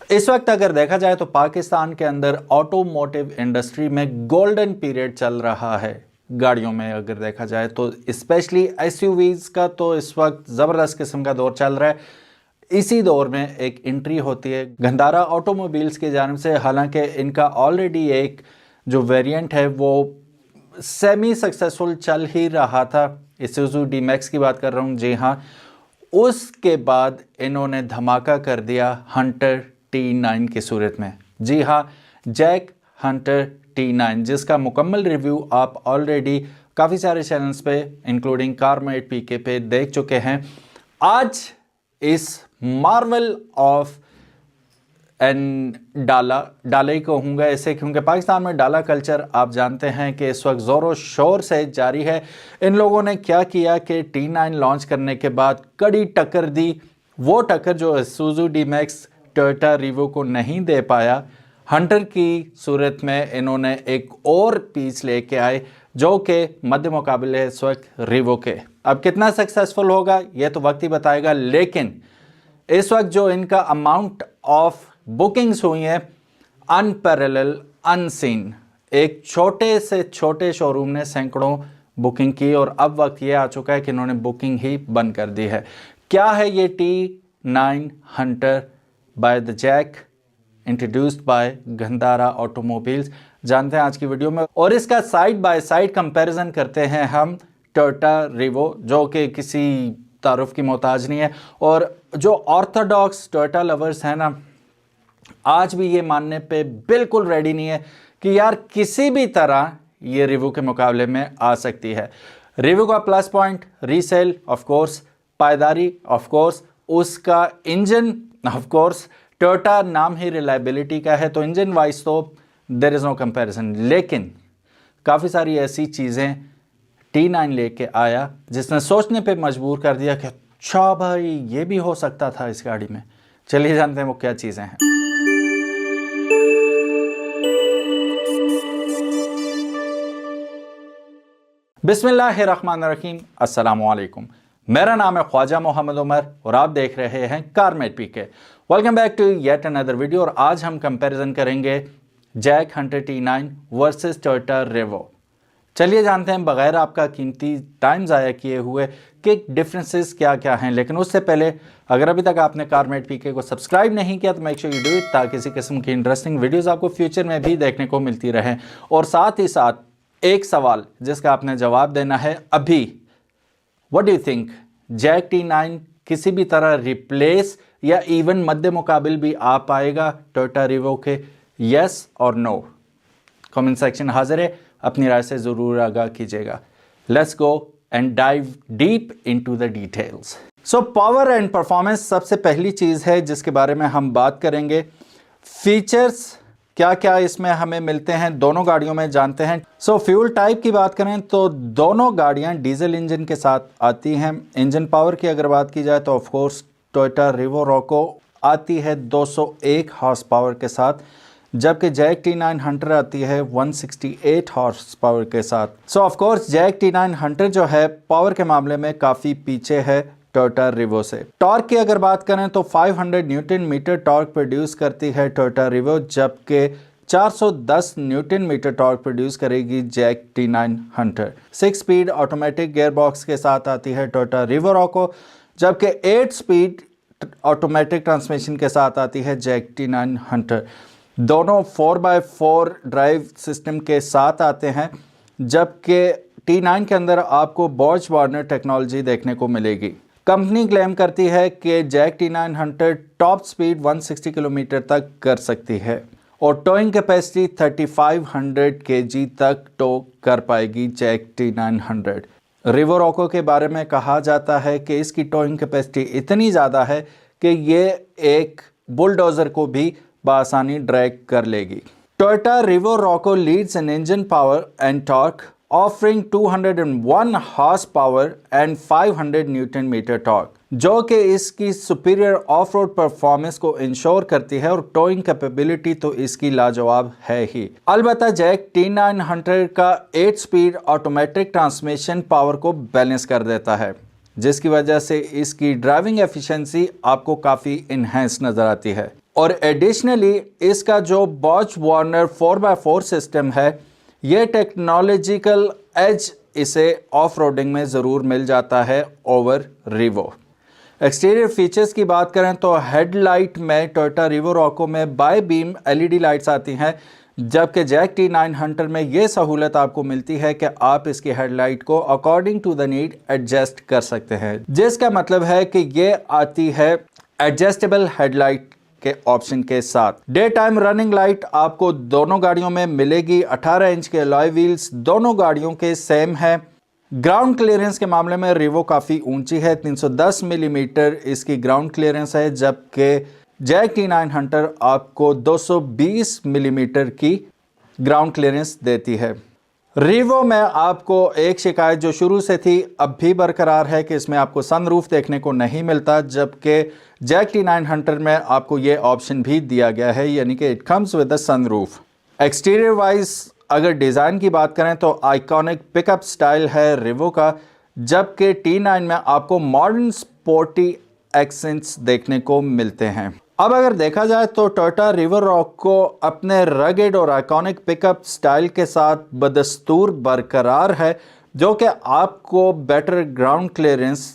इस वक्त अगर देखा जाए तो पाकिस्तान के अंदर ऑटोमोटिव इंडस्ट्री में गोल्डन पीरियड चल रहा है। गाड़ियों में अगर देखा जाए तो स्पेशली एसयूवीज का तो इस वक्त ज़बरदस्त किस्म का दौर चल रहा है। इसी दौर में एक एंट्री होती है गंधारा ऑटोमोबाइल्स की जानिब से। हालांकि इनका ऑलरेडी एक जो वेरिएंट है वो सेमी सक्सेसफुल चल ही रहा था। इसुजू डी-मैक्स की बात कर रहा हूँ, जी हाँ। उसके बाद इन्होंने धमाका कर दिया हंटर T9 की सूरत में। जी हाँ, जैक हंटर T9, जिसका मुकम्मल रिव्यू आप ऑलरेडी काफ़ी सारे चैनल्स पे इंक्लूडिंग कारमेट पीके पे देख चुके हैं। आज इस मार्वल ऑफ एंड डाला ही कहूँगा इसे, क्योंकि पाकिस्तान में डाला कल्चर आप जानते हैं कि इस वक्त ज़ोरों शोर से जारी है। इन लोगों ने क्या किया कि T9 लॉन्च करने के बाद कड़ी टक्कर दी। वो टक्कर जो Isuzu D-Max टोयोटा रिवो को नहीं दे पाया, हंटर की सूरत में इन्होंने एक और पीस लेके आए जो कि मध्य मुकाबले है इस वक्त रिवो के। अब कितना सक्सेसफुल होगा ये तो वक्त ही बताएगा, लेकिन इस वक्त जो इनका अमाउंट ऑफ बुकिंग्स हुई हैं अनपैरेलल, अनसीन। एक छोटे से छोटे शोरूम ने सैकड़ों बुकिंग की और अब वक्त ये आ चुका है कि इन्होंने बुकिंग ही बंद कर दी है। क्या है ये T9 Hunter by the JAC, introduced by Gandhara automobiles, जानते हैं आज की वीडियो में। और इसका साइड बाय साइड कंपैरिजन करते हैं हम टोयोटा रिवो, जो कि किसी तारुफ की मोहताज नहीं है। और जो ऑर्थोडॉक्स टोयोटा लवर्स हैं ना, आज भी ये मानने पे बिल्कुल रेडी नहीं है कि यार किसी भी तरह ये रिवो के मुकाबले में आ सकती है। रिवो का plus point resale of course, पायदारी ऑफ कोर्स, उसका इंजन ऑफ कोर्स। टोयोटा नाम ही रिलायबिलिटी का है तो इंजन वाइज तो देयर इज़ नो कंपैरिजन। लेकिन काफ़ी सारी ऐसी चीज़ें T9 लेके आया जिसने सोचने पे मजबूर कर दिया कि अच्छा भाई ये भी हो सकता था इस गाड़ी में। चलिए जानते हैं वो क्या चीज़ें हैं। बिस्मिल्लाहिर्रहमानिर्रहीम, अस्सलामुअलैकुम। मेरा नाम है ख्वाजा मोहम्मद उमर और आप देख रहे हैं Carmate PK. Welcome back to yet another video. और आज हम कंपैरिजन करेंगे Jack Hunter T9 versus Toyota Revo. चलिए जानते हैं बगैर आपका कीमती टाइम ज़ाया किए हुए कि डिफरेंसेस क्या क्या हैं। लेकिन उससे पहले अगर अभी तक आपने कारमेट पीके को सब्सक्राइब नहीं किया तो make sure you do it, ताकि इसी किस्म की इंटरेस्टिंग वीडियोस आपको फ्यूचर में भी देखने को मिलती रहें। और साथ ही साथ एक सवाल जिसका आपने जवाब देना है अभी, what do you think, JAC T9 किसी भी तरह रिप्लेस या इवन मध्य मुकाबिल भी आ पाएगा टोयोटा रिवो के? यस और नो? कमेंट सेक्शन हाजिर है, अपनी राय से ज़रूर आगाह कीजिएगा। Let's go and dive deep into the details. So power and performance सबसे पहली चीज़ है जिसके बारे में हम बात करेंगे। फीचर्स क्या क्या इसमें हमें मिलते हैं दोनों गाड़ियों में, जानते हैं। सो फ्यूल टाइप की बात करें तो दोनों गाड़ियां डीजल इंजन के साथ आती हैं। इंजन पावर की अगर बात की जाए तो of course Toyota Revo Roku आती है 201 हॉर्स पावर के साथ, जबकि जैक T9 हंटर आती है 168 हॉर्स पावर के साथ। So of course JAC T9 Hunter जो है पावर के मामले में काफ़ी पीछे है टोयोटा रिवो से। टॉर्क की अगर बात करें तो 500 न्यूटन मीटर टॉर्क प्रोड्यूस करती है टोयोटा रिवो, जबकि 410 न्यूटन मीटर टॉर्क प्रोड्यूस करेगी JAC T9 Hunter. 6 speed automatic gearbox के साथ आती है टोयोटा रिवो रॉको, जबकि 8 स्पीड ऑटोमेटिक ट्रांसमिशन के साथ आती है जैक T9 हंटर। दोनों 4x4 ड्राइव सिस्टम के साथ आते हैं, जबकि T9 के अंदर आपको बॉर्च वार्नर टेक्नोलॉजी देखने को मिलेगी। कंपनी क्लेम करती है कि JAC T9 Hunter top speed 160 kilometre तक कर सकती है और टोइंग कैपेसिटी 3500 kg तक टो कर पाएगी Jack T9 Hunter. Revo Roku के बारे में कहा जाता है कि इसकी टोइंग कैपेसिटी इतनी ज़्यादा है कि ये एक बुलडोज़र को भी बआसानी ड्रैग कर लेगी। Toyota Revo Rocco leads in engine power and torque, offering 201 horse power and 500 newton metre torque, जो कि इसकी सुपीरियर ऑफ रोड परफॉर्मेंस को इंश्योर करती है। और टोइंग कैपेबिलिटी तो इसकी लाजवाब है ही। अलबत्ता जैक T9 हंटर का 8 स्पीड ऑटोमेटिक ट्रांसमिशन पावर को बैलेंस कर देता है, जिसकी वजह से इसकी ड्राइविंग एफिशिएंसी आपको काफ़ी इन्हेंस नज़र आती है। और एडिशनली इसका जो बॉच वार्नर 4x4 सिस्टम है, ये टेक्नोलॉजिकल एज इसे ऑफ रोडिंग में ज़रूर मिल जाता है ओवर रिवो। एक्सटीरियर फीचर्स की बात करें तो हेडलाइट में टोयोटा रिवो रॉको में बाय बीम एलईडी लाइट्स आती हैं, जबकि जैक T9 हंटर में ये सहूलत आपको मिलती है कि आप इसकी हेडलाइट को according to the need adjust कर सकते हैं, जिसका मतलब है कि ये आती है एडजस्टेबल हेडलाइट के ऑप्शन के साथ। डे टाइम रनिंग लाइट आपको दोनों गाड़ियों में मिलेगी। 18 इंच के अलॉय व्हील्स दोनों गाड़ियों के सेम है। ग्राउंड क्लियरेंस के मामले में रिवो काफ़ी ऊंची है, 310 मिलीमीटर इसकी ग्राउंड क्लियरेंस है, जबकि जैक T9 हंटर आपको 220 मिलीमीटर की ग्राउंड क्लियरेंस देती है। रिवो में आपको एक शिकायत जो शुरू से थी अब भी बरकरार है कि इसमें आपको सनरूफ देखने को नहीं मिलता, जबकि जैक T9 हंटर में आपको ये ऑप्शन भी दिया गया है, यानी कि it comes with the sunroof. Exterior wise अगर डिज़ाइन की बात करें तो आइकॉनिक पिकअप स्टाइल है रिवो का, जबकि T9 में आपको मॉडर्न स्पोर्टी एक्सेंट्स देखने को मिलते हैं। अब अगर देखा जाए तो टोयोटा रिवो रॉको अपने रगेड और आइकॉनिक पिकअप स्टाइल के साथ बदस्तूर बरकरार है, जो कि आपको बेटर ग्राउंड क्लियरेंस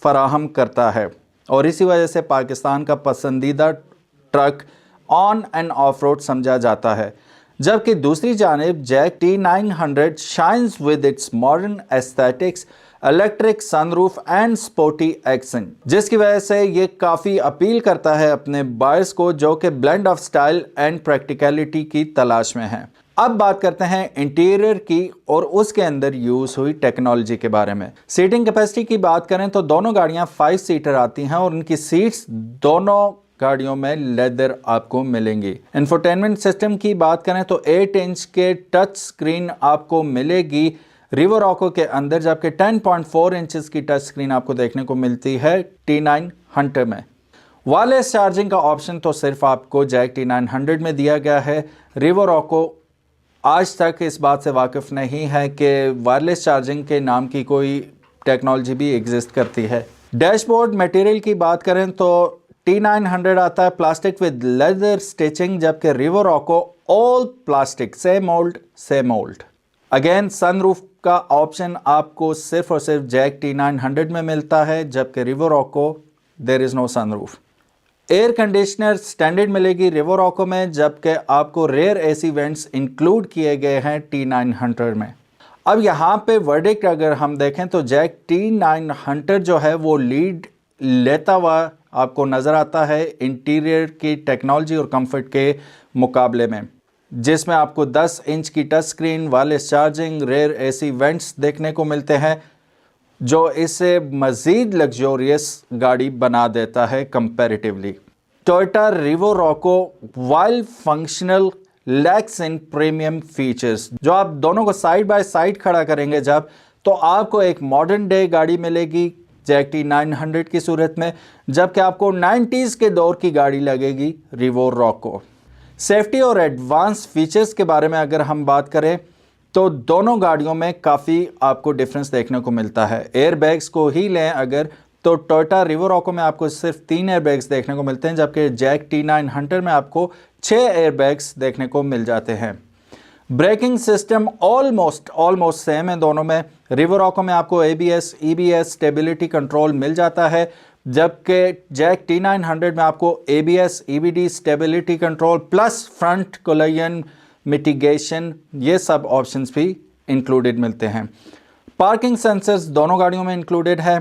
फराहम करता है और इसी वजह से पाकिस्तान का पसंदीदा truck on and off road समझा जाता है। जबकि दूसरी जानिब JAC T900 shines with its modern aesthetics, electric sunroof and sporty accent, जिसकी वजह से ये काफ़ी अपील करता है अपने बायर्स को जो कि blend of style and practicality की तलाश में हैं। अब बात करते हैं इंटीरियर की और उसके अंदर यूज़ हुई टेक्नोलॉजी के बारे में। सीटिंग कैपेसिटी की बात करें तो दोनों गाड़ियां 5 सीटर आती हैं और उनकी सीट्स दोनों गाड़ियों में लेदर आपको मिलेंगी। इंफोटेनमेंट सिस्टम की बात करें तो 8 इंच के टच स्क्रीन आपको मिलेगी रिवो रॉको के अंदर, जबकि 10.4 इंचेस की टच स्क्रीन आपको देखने को मिलती है T9 हंटर में। वायरलेस चार्जिंग का ऑप्शन तो सिर्फ आपको जैक T900 में दिया गया है। रिवो रॉको आज तक इस बात से वाकिफ़ नहीं है कि वायरलेस चार्जिंग के नाम की कोई टेक्नोलॉजी भी एग्जिस्ट करती है। डैशबोर्ड मटेरियल की बात करें तो T900 आता है प्लास्टिक विद लेदर स्टिचिंग, जबकि Revo Roku all plastic, same old. Again sunroof का ऑप्शन आपको सिर्फ और सिर्फ जैक T900 में मिलता है, जबकि Revo Rocco there is no sunroof. Air conditioner standard मिलेगी रिवो रॉको में, जबकि आपको रेयर एसी वेंट्स इंक्लूड किए गए हैं T900 में। अब यहाँ पे वर्डिक्ट अगर हम देखें तो जैक T900 जो है वो लीड लेता हुआ आपको नज़र आता है इंटीरियर की टेक्नोलॉजी और कंफर्ट के मुकाबले में, जिसमें आपको 10 इंच की touch screen, wireless charging, rare AC vents देखने को मिलते हैं, जो इसे मज़ीद लग्जोरियस गाड़ी बना देता है comparatively. Toyota Revo Rocco while functional lacks in premium features, जो आप दोनों को साइड बाय साइड खड़ा करेंगे जब, तो आपको एक मॉडर्न डे गाड़ी मिलेगी जैक T900 की सूरत में, जबकि आपको 90s के दौर की गाड़ी लगेगी रिवो रॉको। सेफ्टी और एडवांस फीचर्स के बारे में अगर हम बात करें तो दोनों गाड़ियों में काफ़ी आपको डिफरेंस देखने को मिलता है। एयर बैग्स को ही लें अगर तो टोयोटा रिवो रॉको में आपको सिर्फ 3 एयर बैग्स देखने को मिलते हैं, जबकि जैक T900 में आपको 6 एयर बैग्स देखने को मिल जाते हैं। ब्रेकिंग सिस्टम ऑलमोस्ट सेम है दोनों में। रिवो रॉको में आपको ABS, EBS स्टेबिलिटी कंट्रोल मिल जाता है, जबकि जैक T900 में आपको ABS, EBD stability control plus front collision mitigation, ये सब ऑप्शंस भी इंक्लूडेड मिलते हैं। पार्किंग सेंसर्स दोनों गाड़ियों में इंक्लूडेड है।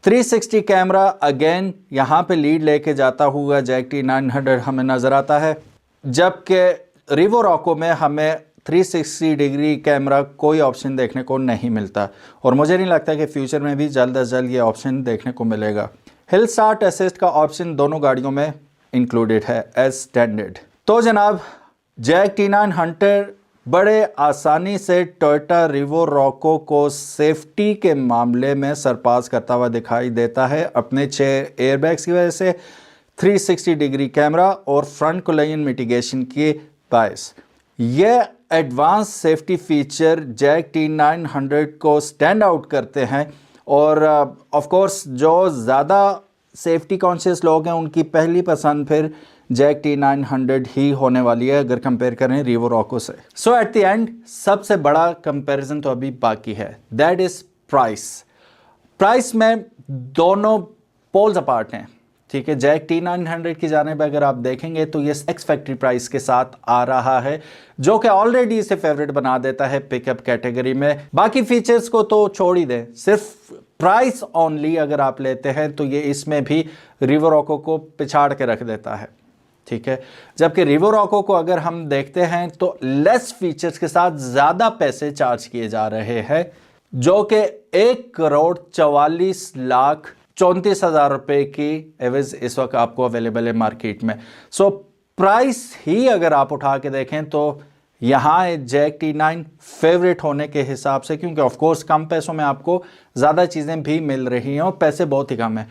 360 कैमरा अगेन यहाँ पे लीड लेके जाता हुआ जैक T900 हमें नज़र आता है, जबकि रिवो रॉको में हमें 360 डिग्री कैमरा कोई ऑप्शन देखने को नहीं मिलता और मुझे नहीं लगता कि फ्यूचर में भी जल्द अज जल्द ये ऑप्शन देखने को मिलेगा। हिल स्टार्ट असिस्ट का ऑप्शन दोनों गाड़ियों में इंक्लूडेड है एज स्टैंडर्ड। तो जनाब जैक T900 बड़े आसानी से टोयोटा रिवो रॉको को सेफ्टी के मामले में सरपास करता हुआ दिखाई देता है अपने 6 एयरबैग्स की वजह से, 360 डिग्री कैमरा और फ्रंट कोलिजन मिटिगेशन के बायस। ये advance safety feature Jack T900 को स्टैंड आउट करते हैं और ऑफ कोर्स जो ज़्यादा सेफ्टी कॉन्शियस लोग हैं उनकी पहली पसंद फिर जैक T900 ही होने वाली है अगर कंपेयर करें रिवो रॉको से। सो एट द एंड सबसे बड़ा कंपैरिजन तो अभी बाकी है, दैट इज प्राइस। प्राइस में दोनों पोल्स अपार्ट हैं, ठीक है। जैक T900 की जाने पर अगर आप देखेंगे तो ये एक्स फैक्ट्री प्राइस के साथ आ रहा है, जो कि ऑलरेडी इसे फेवरेट बना देता है पिकअप कैटेगरी में। बाकी फीचर्स को तो छोड़ ही दें, सिर्फ प्राइस ओनली अगर आप लेते हैं तो ये इसमें भी रिवो रॉको को पिछाड़ के रख देता है, ठीक है। जबकि रिवो रॉको को अगर हम देखते हैं तो लेस फीचर्स के साथ ज़्यादा पैसे चार्ज किए जा रहे हैं, जो कि 1,44,34,000 रुपए की एवज इस वक्त आपको अवेलेबल है मार्केट में। सो प्राइस ही अगर आप उठा के देखें तो यहाँ है जैक T9 फेवरेट होने के हिसाब से, क्योंकि ऑफ कोर्स कम पैसों में आपको ज़्यादा चीज़ें भी मिल रही हैं और पैसे बहुत ही कम हैं।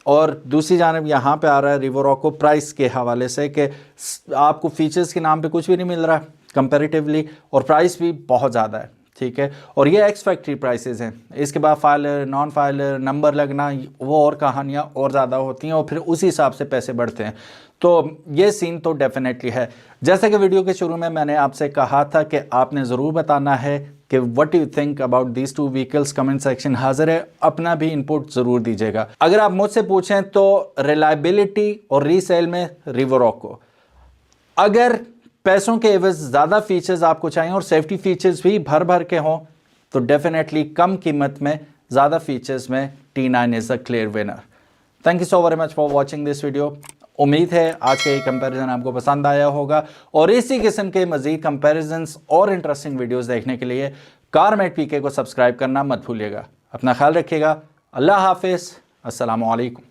और दूसरी जानब यहाँ पे आ रहा है रिवो रॉको प्राइस के हवाले से कि आपको फीचर्स के नाम पे कुछ भी नहीं मिल रहा कंपैरेटिवली, और प्राइस भी बहुत ज़्यादा है, ठीक है। और ये एक्स फैक्ट्री प्राइसेस हैं, इसके बाद फाइलर नॉन फाइलर नंबर लगना वो और कहानियाँ और ज़्यादा होती हैं और फिर उसी हिसाब से पैसे बढ़ते हैं। तो ये सीन तो डेफिनेटली है। जैसे कि वीडियो के शुरू में मैंने आपसे कहा था कि आपने ज़रूर बताना है कि what you think about these two vehicles. Comment section हाजिर है, अपना भी इनपुट ज़रूर दीजिएगा। अगर आप मुझसे पूछें तो रिलायबिलिटी और रीसेल में रिवो रॉको, अगर पैसों के एवज ज़्यादा फीचर्स आपको चाहिए और सेफ्टी फीचर्स भी भर भर के हों तो डेफिनेटली कम कीमत में ज़्यादा फीचर्स में T9 is a clear winner. Thank you so very much for watching this video. उम्मीद है आज का ये कंपैरिजन आपको पसंद आया होगा, और इसी किस्म के मज़ीद कंपैरिजन्स और इंटरेस्टिंग वीडियोस देखने के लिए कारमेट पीके को सब्सक्राइब करना मत भूलिएगा। अपना ख्याल रखिएगा। अल्लाह हाफिज़। अस्सलामु अलैकुम।